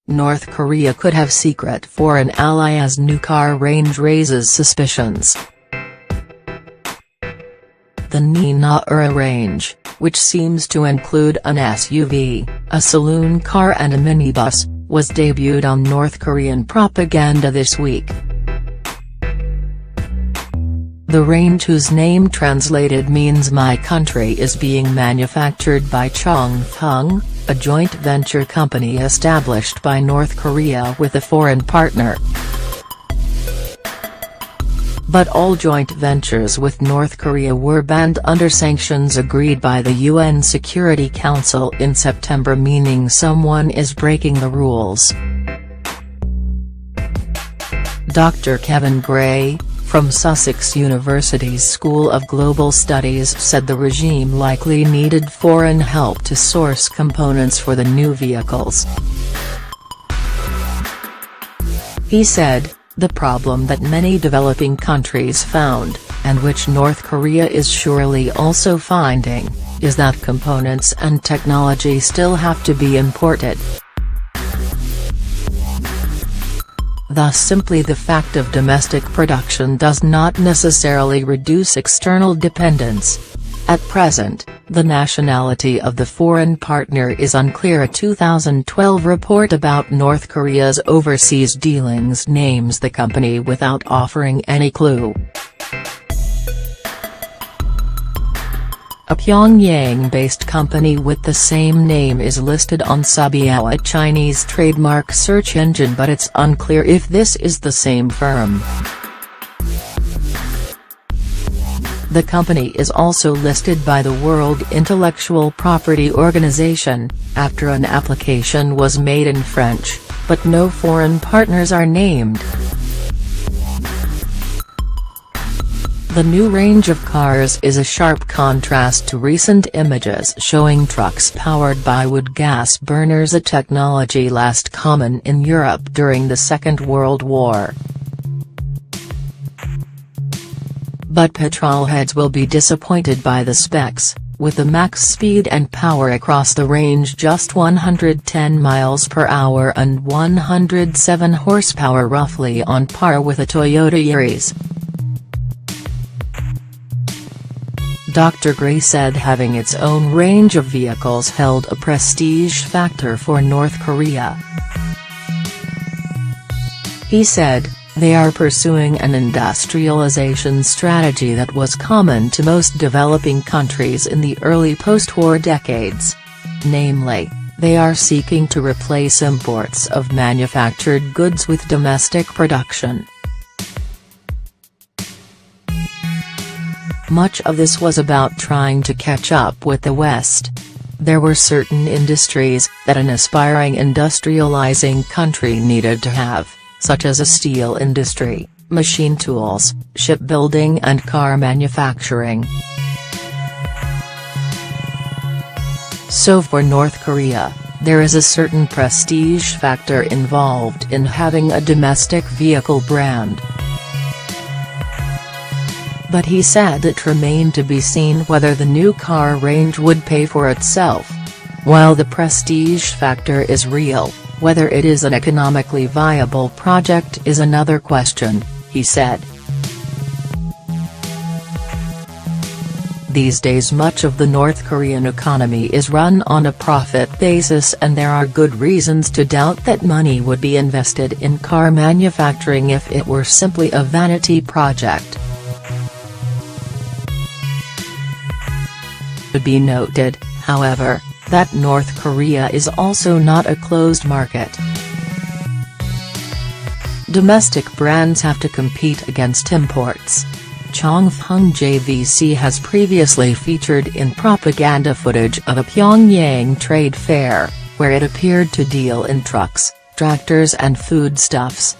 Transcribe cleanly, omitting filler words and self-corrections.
North Korea could have secret foreign ally as new car range raises suspicions. The nationality range, which seems to include an SUV, a saloon car and a minibus, was debuted on North Korean propaganda this week. The range, whose name translated means "my country," is being manufactured by Chongfeng, a joint venture company established by North Korea with a foreign partner. But all joint ventures with North Korea were banned under sanctions agreed by the UN Security Council in September, meaning someone is breaking the rules. Dr. Kevin Gray, from Sussex University's School of Global Studies, said the regime likely needed foreign help to source components for the new vehicles. He said, "The problem that many developing countries found, and which North Korea is surely also finding, is that components and technology still have to be imported. Thus simply the fact of domestic production does not necessarily reduce external dependence. At present, the nationality of the foreign partner is unclear." A 2012 report about North Korea's overseas dealings names the company without offering any clue. A Pyongyang-based company with the same name is listed on Subiao, a Chinese trademark search engine, but it's unclear if this is the same firm. The company is also listed by the World Intellectual Property Organization, after an application was made in French, but no foreign partners are named. The new range of cars is a sharp contrast to recent images showing trucks powered by wood gas burners, a technology last common in Europe during the Second World War. But petrolheads will be disappointed by the specs, with the max speed and power across the range just 110 miles per hour and 107 horsepower, roughly on par with a Toyota Yaris. Dr. Gray said having its own range of vehicles held a prestige factor for North Korea. He said, "They are pursuing an industrialization strategy that was common to most developing countries in the early post-war decades. Namely, they are seeking to replace imports of manufactured goods with domestic production." Much of this was about trying to catch up with the West. There were certain industries that an aspiring industrializing country needed to have, such as a steel industry, machine tools, shipbuilding and car manufacturing. So for North Korea, there is a certain prestige factor involved in having a domestic vehicle brand. But he said it remained to be seen whether the new car range would pay for itself. While the prestige factor is real, whether it is an economically viable project is another question, he said. These days much of the North Korean economy is run on a profit basis, and there are good reasons to doubt that money would be invested in car manufacturing if it were simply a vanity project. To be noted, however, that North Korea is also not a closed market. Domestic brands have to compete against imports. Chongfeng JVC has previously featured in propaganda footage of a Pyongyang trade fair, where it appeared to deal in trucks, tractors and foodstuffs.